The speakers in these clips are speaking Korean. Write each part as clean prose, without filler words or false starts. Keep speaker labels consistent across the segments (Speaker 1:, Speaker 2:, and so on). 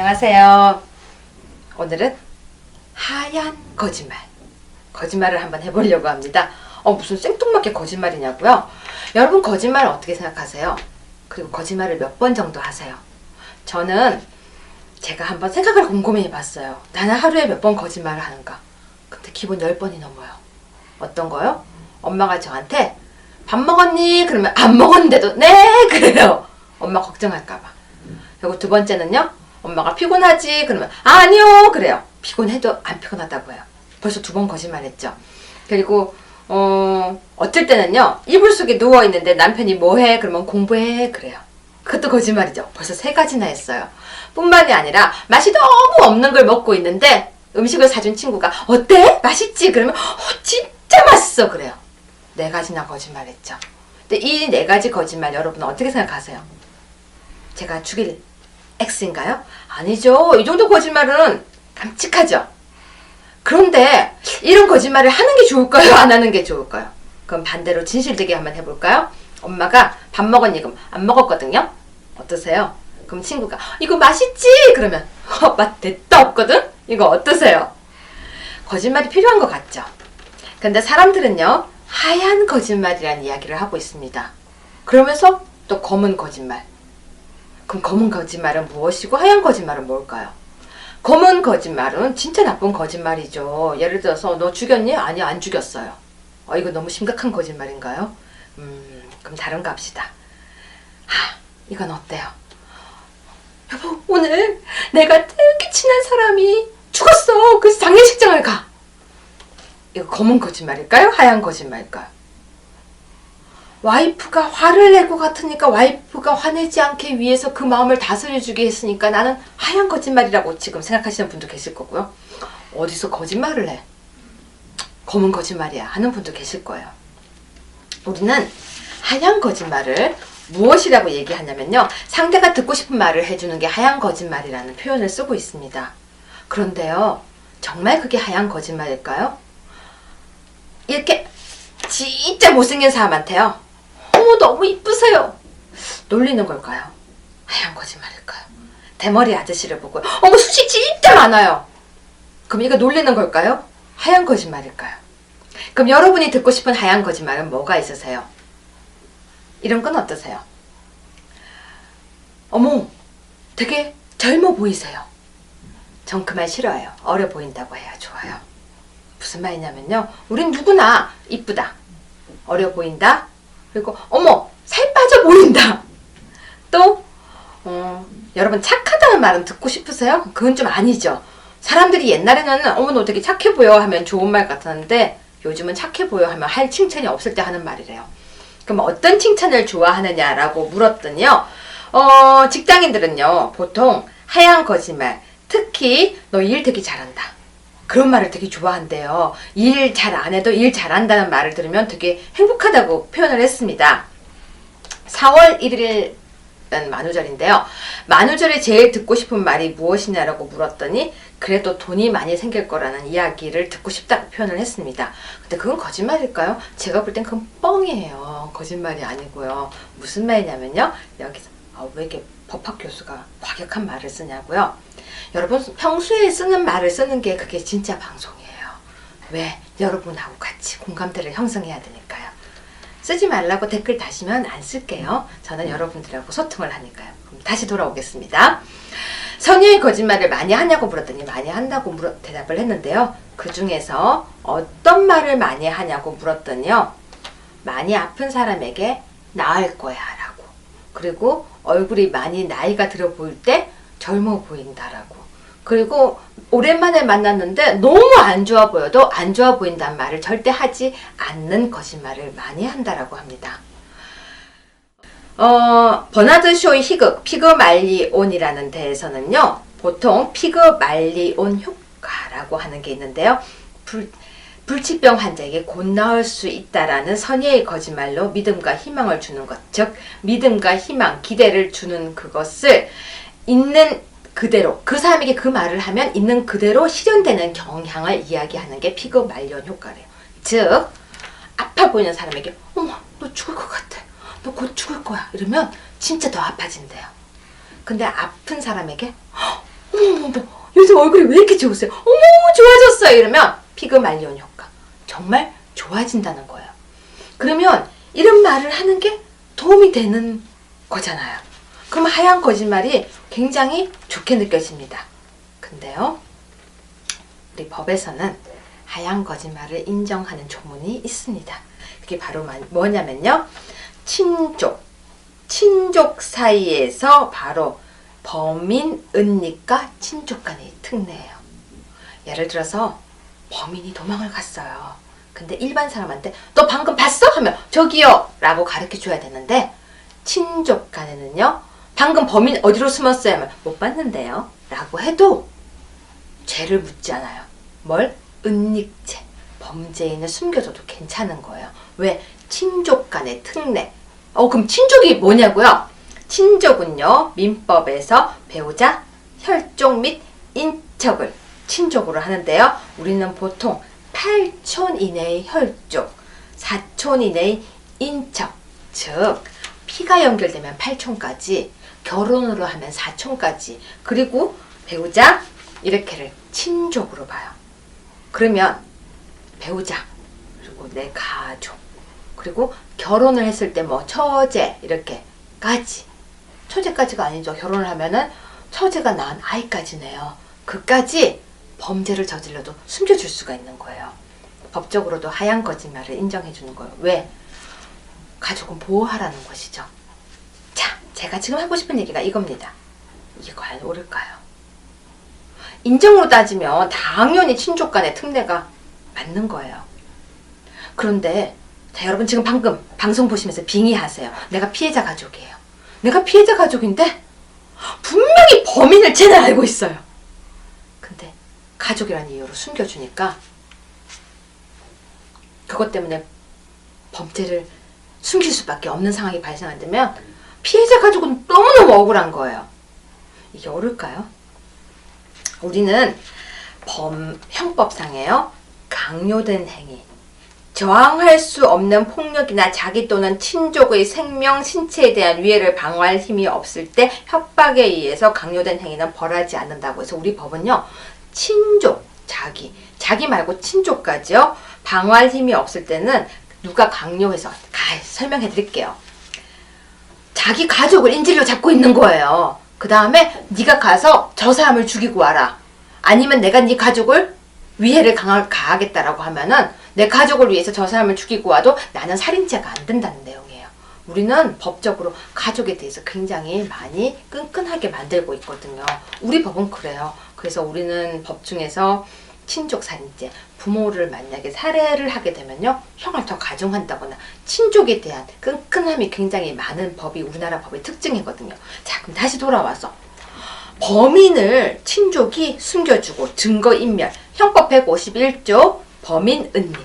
Speaker 1: 안녕하세요. 오늘은 하얀 거짓말. 거짓말을 한번 해보려고 합니다. 무슨 생뚱맞게 거짓말이냐고요? 여러분 거짓말 어떻게 생각하세요? 그리고 거짓말을 몇 번 정도 하세요? 저는 제가 한번 생각을 곰곰이 해봤어요. 나는 하루에 몇 번 거짓말을 하는가? 근데 기본 10번이 넘어요. 어떤 거요? 엄마가 저한테 밥 먹었니? 그러면 안 먹었는데도 네! 그래요. 엄마 걱정할까봐. 그리고 두 번째는요. 엄마가 피곤하지? 그러면 아니요! 그래요. 피곤해도 안 피곤하다고 해요. 벌써 2번 거짓말했죠. 그리고 어쩔 때는요. 이불 속에 누워있는데 남편이 뭐해? 그러면 공부해. 그래요. 그것도 거짓말이죠. 벌써 3가지나 했어요. 뿐만이 아니라 맛이 너무 없는 걸 먹고 있는데 음식을 사준 친구가 어때? 맛있지? 그러면 진짜 맛있어. 그래요. 4가지나 거짓말했죠. 근데 이 4가지 거짓말 여러분은 어떻게 생각하세요? 제가 죽일 X인가요? 아니죠. 이 정도 거짓말은 깜찍하죠. 그런데 이런 거짓말을 하는 게 좋을까요? 안 하는 게 좋을까요? 그럼 반대로 진실되게 한번 해볼까요? 엄마가 밥 먹었니? 그럼 안 먹었거든요? 어떠세요? 그럼 친구가 이거 맛있지? 그러면 맛 됐다 없거든? 이거 어떠세요? 거짓말이 필요한 것 같죠? 근데 사람들은요 하얀 거짓말이라는 이야기를 하고 있습니다. 그러면서 또 검은 거짓말. 그럼 검은 거짓말은 무엇이고 하얀 거짓말은 뭘까요? 검은 거짓말은 진짜 나쁜 거짓말이죠. 예를 들어서 너 죽였니? 아니 안 죽였어요. 이거 너무 심각한 거짓말인가요? 그럼 다른 거 합시다. 이건 어때요? 여보 오늘 내가 되게 친한 사람이 죽었어. 그래서 장례식장을 가. 이거 검은 거짓말일까요? 하얀 거짓말일까요? 와이프가 화를 낼 것 같으니까 와이프가 화내지 않게 위해서 그 마음을 다스려주게 했으니까 나는 하얀 거짓말이라고 지금 생각하시는 분도 계실 거고요. 어디서 거짓말을 해? 검은 거짓말이야 하는 분도 계실 거예요. 우리는 하얀 거짓말을 무엇이라고 얘기하냐면요. 상대가 듣고 싶은 말을 해주는 게 하얀 거짓말이라는 표현을 쓰고 있습니다. 그런데요. 정말 그게 하얀 거짓말일까요? 이렇게 진짜 못생긴 사람한테요. 너무 이쁘세요. 놀리는 걸까요? 하얀 거짓말일까요? 대머리 아저씨를 보고 숱이 진짜 많아요. 그럼 이거 놀리는 걸까요? 하얀 거짓말일까요? 그럼 여러분이 듣고 싶은 하얀 거짓말은 뭐가 있으세요? 이런 건 어떠세요? 어머 되게 젊어 보이세요. 전 그 말 싫어해요. 어려 보인다고 해야 좋아요. 무슨 말이냐면요. 우린 누구나 이쁘다. 어려 보인다. 그리고 어머 살 빠져 보인다. 또 여러분 착하다는 말은 듣고 싶으세요? 그건 좀 아니죠. 사람들이 옛날에는 어머 너 되게 착해 보여 하면 좋은 말 같았는데 요즘은 착해 보여 하면 할 칭찬이 없을 때 하는 말이래요. 그럼 어떤 칭찬을 좋아하느냐라고 물었더니요. 직장인들은요 보통 하얀 거짓말, 특히 너 일 되게 잘한다. 그런 말을 되게 좋아한대요. 일 잘 안 해도 일 잘한다는 말을 들으면 되게 행복하다고 표현을 했습니다. 4월 1일은 만우절인데요. 만우절에 제일 듣고 싶은 말이 무엇이냐라고 물었더니 그래도 돈이 많이 생길 거라는 이야기를 듣고 싶다고 표현을 했습니다. 근데 그건 거짓말일까요? 제가 볼 땐 그건 뻥이에요. 거짓말이 아니고요. 무슨 말이냐면요. 여기서 왜 이렇게 법학 교수가 과격한 말을 쓰냐고요. 여러분 평소에 쓰는 말을 쓰는 게 그게 진짜 방송이에요. 왜? 여러분하고 같이 공감대를 형성해야 되니까요. 쓰지 말라고 댓글 다시면 안 쓸게요. 저는 여러분들하고 소통을 하니까요. 그럼 다시 돌아오겠습니다. 선의의 거짓말을 많이 하냐고 물었더니 많이 한다고 대답을 했는데요. 그 중에서 어떤 말을 많이 하냐고 물었더니요. 많이 아픈 사람에게 나을 거야 라고. 그리고 얼굴이 많이 나이가 들어 보일 때 젊어 보인다라고. 그리고 오랜만에 만났는데 너무 안 좋아 보여도 안 좋아 보인다는 말을 절대 하지 않는 거짓말을 많이 한다라고 합니다. 버나드 쇼의 희극 피그말리온이라는 데에서는요. 보통 피그말리온 효과라고 하는 게 있는데요. 불치병 환자에게 곧 나을 수 있다라는 선의의 거짓말로 믿음과 희망을 주는 것, 즉 믿음과 희망, 기대를 주는 그것을 있는 그대로 그 사람에게 그 말을 하면 있는 그대로 실현되는 경향을 이야기하는 게 피그말리온 효과래요. 즉 아파 보이는 사람에게 어머 너 죽을 것 같아. 너 곧 죽을 거야. 이러면 진짜 더 아파진대요. 근데 아픈 사람에게 어머, 요즘 얼굴이 왜 이렇게 좋으세요? 어머, 좋아졌어요. 이러면 피그말리온 효과. 정말 좋아진다는 거예요. 그러면 이런 말을 하는 게 도움이 되는 거잖아요. 그럼 하얀 거짓말이 굉장히 좋게 느껴집니다. 근데요, 우리 법에서는 하얀 거짓말을 인정하는 조문이 있습니다. 그게 바로 뭐냐면요, 친족 사이에서 바로 범인 은닉과 친족 간의 특례예요. 예를 들어서 범인이 도망을 갔어요. 근데 일반 사람한테 너 방금 봤어? 하면 저기요 라고 가르쳐 줘야 되는데, 친족 간에는요, 방금 범인 어디로 숨었어요? 하면 못 봤는데요 라고 해도 죄를 묻지 않아요. 뭘? 은닉죄. 범죄인을 숨겨줘도 괜찮은 거예요. 왜? 친족 간의 특례. 그럼 친족이 뭐냐고요? 친족은요, 민법에서 배우자, 혈족 및 인척을 친족으로 하는데요. 우리는 보통 8촌 이내의 혈족, 4촌 이내의 인척, 즉 피가 연결되면 8촌까지, 결혼으로 하면 4촌까지, 그리고 배우자 이렇게를 친족으로 봐요. 그러면 배우자, 그리고 내 가족, 그리고 결혼을 했을 때 뭐 처제 이렇게까지, 처제까지가 아니죠. 결혼을 하면은 처제가 낳은 아이까지네요. 그까지 범죄를 저질러도 숨겨줄 수가 있는 거예요. 법적으로도 하얀 거짓말을 인정해 주는 거예요. 왜? 가족은 보호하라는 것이죠. 자, 제가 지금 하고 싶은 얘기가 이겁니다. 이게 과연 옳을까요? 인정으로 따지면 당연히 친족 간의 특례가 맞는 거예요. 그런데 자, 여러분 지금 방금 방송 보시면서 빙의하세요. 내가 피해자 가족이에요. 내가 피해자 가족인데 분명히 범인을 쟤는 알고 있어요. 근데 가족이라는 이유로 숨겨주니까 그것 때문에 범죄를 숨길 수밖에 없는 상황이 발생한다면 피해자 가족은 너무너무 억울한 거예요. 이게 옳을까요? 우리는 형법상에요, 강요된 행위, 저항할 수 없는 폭력이나 자기 또는 친족의 생명, 신체에 대한 위해를 방어할 힘이 없을 때 협박에 의해서 강요된 행위는 벌하지 않는다고 해서 우리 법은요, 친족, 자기 말고 친족까지요, 방어할 힘이 없을 때는 누가 강요해서, 설명해 드릴게요. 자기 가족을 인질로 잡고 있는 거예요. 그 다음에 네가 가서 저 사람을 죽이고 와라. 아니면 내가 네 가족을 위해를 가하겠다라고 하면은 내 가족을 위해서 저 사람을 죽이고 와도 나는 살인죄가 안 된다는 내용이에요. 우리는 법적으로 가족에 대해서 굉장히 많이 끈끈하게 만들고 있거든요. 우리 법은 그래요. 그래서 우리는 법 중에서 친족 살인죄, 부모를 만약에 살해를 하게 되면요, 형을 더 가중한다거나 친족에 대한 끈끈함이 굉장히 많은 법이 우리나라 법의 특징이거든요. 자, 그럼 다시 돌아와서 범인을 친족이 숨겨주고 증거인멸, 형법 151조 범인 은닉,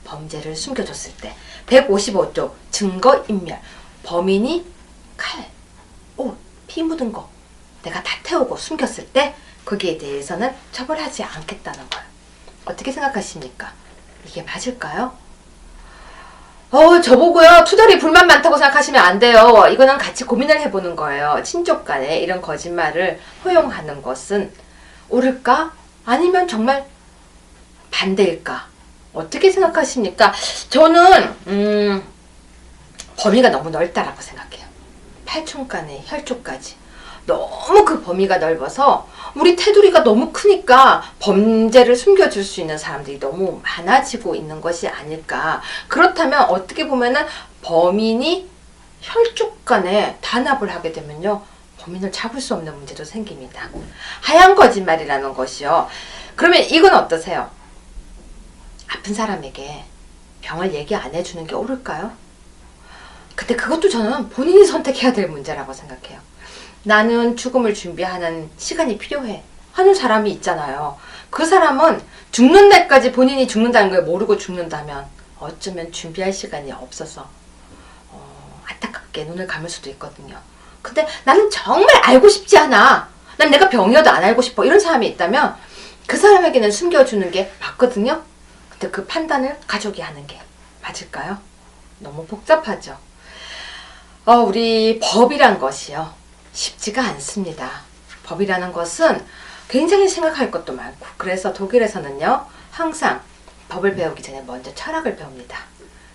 Speaker 1: 범죄를 숨겨줬을 때, 155조 증거인멸, 범인이 칼, 옷, 피 묻은 거 내가 다 태우고 숨겼을 때 거기에 대해서는 처벌하지 않겠다는 거예요. 어떻게 생각하십니까? 이게 맞을까요? 저보고요, 투덜이 불만 많다고 생각하시면 안 돼요. 이거는 같이 고민을 해보는 거예요. 친족 간에 이런 거짓말을 허용하는 것은 옳을까? 아니면 정말 반대일까? 어떻게 생각하십니까? 저는 범위가 너무 넓다라고 생각해요. 8촌 간의 혈족까지. 너무 그 범위가 넓어서 우리 테두리가 너무 크니까 범죄를 숨겨줄 수 있는 사람들이 너무 많아지고 있는 것이 아닐까. 그렇다면 어떻게 보면은 범인이 혈족 간에 단합을 하게 되면요, 범인을 잡을 수 없는 문제도 생깁니다. 하얀 거짓말이라는 것이요. 그러면 이건 어떠세요? 아픈 사람에게 병을 얘기 안 해주는 게 옳을까요? 근데 그것도 저는 본인이 선택해야 될 문제라고 생각해요. 나는 죽음을 준비하는 시간이 필요해 하는 사람이 있잖아요. 그 사람은 죽는 날까지 본인이 죽는다는 걸 모르고 죽는다면 어쩌면 준비할 시간이 없어서 안타깝게 눈을 감을 수도 있거든요. 근데 나는 정말 알고 싶지 않아, 난 내가 병이어도 안 알고 싶어, 이런 사람이 있다면 그 사람에게는 숨겨주는 게 맞거든요. 근데 그 판단을 가족이 하는 게 맞을까요? 너무 복잡하죠. 우리 법이란 것이요, 쉽지가 않습니다. 법이라는 것은 굉장히 생각할 것도 많고, 그래서 독일에서는요 항상 법을 배우기 전에 먼저 철학을 배웁니다.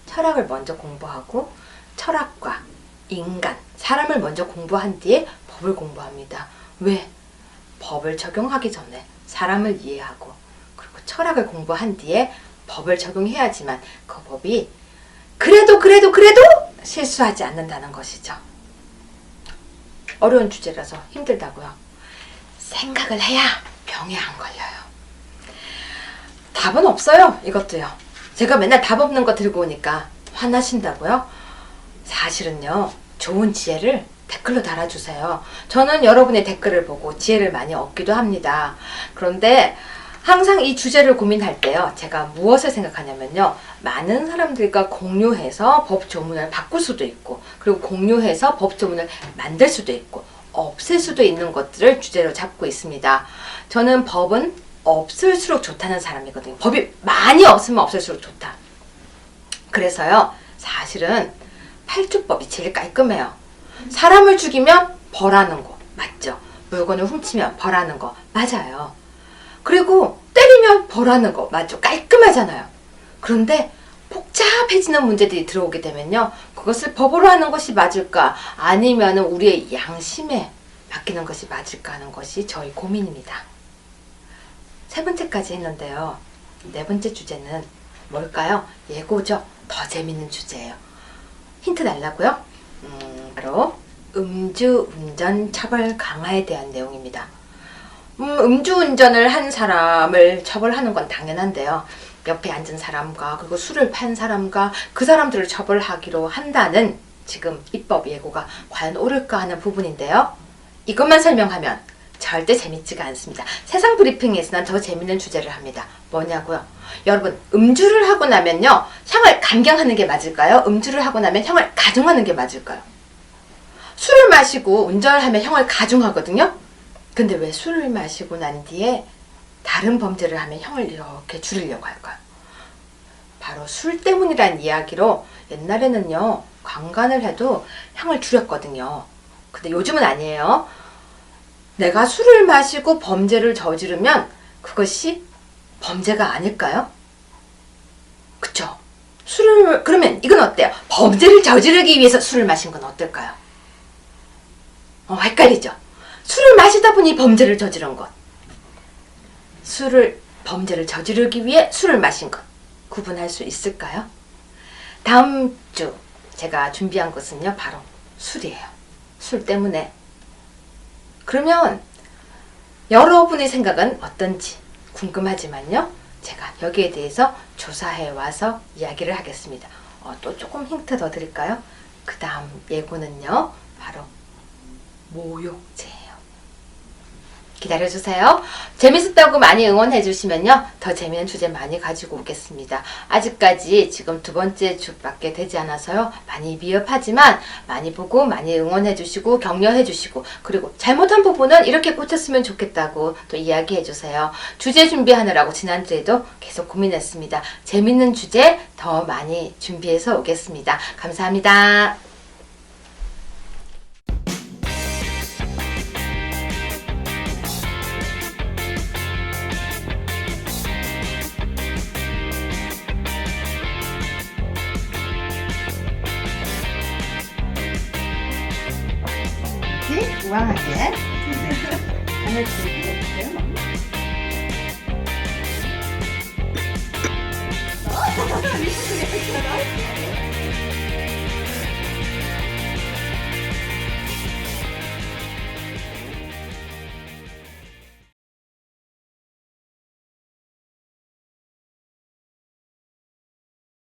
Speaker 1: 철학을 먼저 공부하고 철학과 인간, 사람을 먼저 공부한 뒤에 법을 공부합니다. 왜? 법을 적용하기 전에 사람을 이해하고 그리고 철학을 공부한 뒤에 법을 적용해야지만 그 법이 그래도 실수하지 않는다는 것이죠. 어려운 주제라서 힘들다고요. 생각을 해야 병에 안 걸려요. 답은 없어요. 이것도요. 제가 맨날 답 없는 거 들고 오니까 화나신다고요? 사실은요, 좋은 지혜를 댓글로 달아주세요. 저는 여러분의 댓글을 보고 지혜를 많이 얻기도 합니다. 그런데 항상 이 주제를 고민할 때요, 제가 무엇을 생각하냐면요, 많은 사람들과 공유해서 법조문을 바꿀 수도 있고, 그리고 공유해서 법조문을 만들 수도 있고, 없앨 수도 있는 것들을 주제로 잡고 있습니다. 저는 법은 없을수록 좋다는 사람이거든요. 법이 많이 없으면 없을수록 좋다. 그래서요, 사실은 8조법이 제일 깔끔해요. 사람을 죽이면 벌하는 거 맞죠? 물건을 훔치면 벌하는 거 맞아요. 그리고 때리면 벌하는 거 맞죠? 깔끔하잖아요. 그런데 복잡해지는 문제들이 들어오게 되면요, 그것을 법으로 하는 것이 맞을까, 아니면 우리의 양심에 맡기는 것이 맞을까 하는 것이 저희 고민입니다. 3번째까지 했는데요, 4번째 주제는 뭘까요? 예고죠. 더 재밌는 주제예요. 힌트 달라고요? 바로 음주운전 처벌 강화에 대한 내용입니다. 음주운전을 한 사람을 처벌하는 건 당연한데요, 옆에 앉은 사람과 그리고 술을 판 사람과 그 사람들을 처벌하기로 한다는 지금 입법 예고가 과연 옳을까 하는 부분인데요, 이것만 설명하면 절대 재밌지가 않습니다. 세상 브리핑에서는 더 재밌는 주제를 합니다. 뭐냐고요? 여러분, 음주를 하고 나면요, 형을 감경하는 게 맞을까요? 음주를 하고 나면 형을 가중하는 게 맞을까요? 술을 마시고 운전을 하면 형을 가중하거든요. 근데 왜 술을 마시고 난 뒤에 다른 범죄를 하면 형을 이렇게 줄이려고 할까요? 바로 술 때문이란 이야기로 옛날에는요, 강간을 해도 형을 줄였거든요. 근데 요즘은 아니에요. 내가 술을 마시고 범죄를 저지르면 그것이 범죄가 아닐까요? 그쵸? 그러면 이건 어때요? 범죄를 저지르기 위해서 술을 마신 건 어떨까요? 헷갈리죠? 술을 마시다 보니 범죄를 저지른 것, 범죄를 저지르기 위해 술을 마신 것, 구분할 수 있을까요? 다음 주 제가 준비한 것은요, 바로 술이에요. 술 때문에. 그러면 여러분의 생각은 어떤지 궁금하지만요, 제가 여기에 대해서 조사해 와서 이야기를 하겠습니다. 또 조금 힌트 더 드릴까요? 그 다음 예고는요, 바로 모욕죄예요. 기다려주세요. 재밌었다고 많이 응원해 주시면요, 더 재미있는 주제 많이 가지고 오겠습니다. 아직까지 지금 2번째 주밖에 되지 않아서요, 많이 미흡하지만 많이 보고 많이 응원해 주시고 격려해 주시고, 그리고 잘못한 부분은 이렇게 고쳤으면 좋겠다고 또 이야기해 주세요. 주제 준비하느라고 지난주에도 계속 고민했습니다. 재밌는 주제 더 많이 준비해서 오겠습니다. 감사합니다. 우아하게 하늘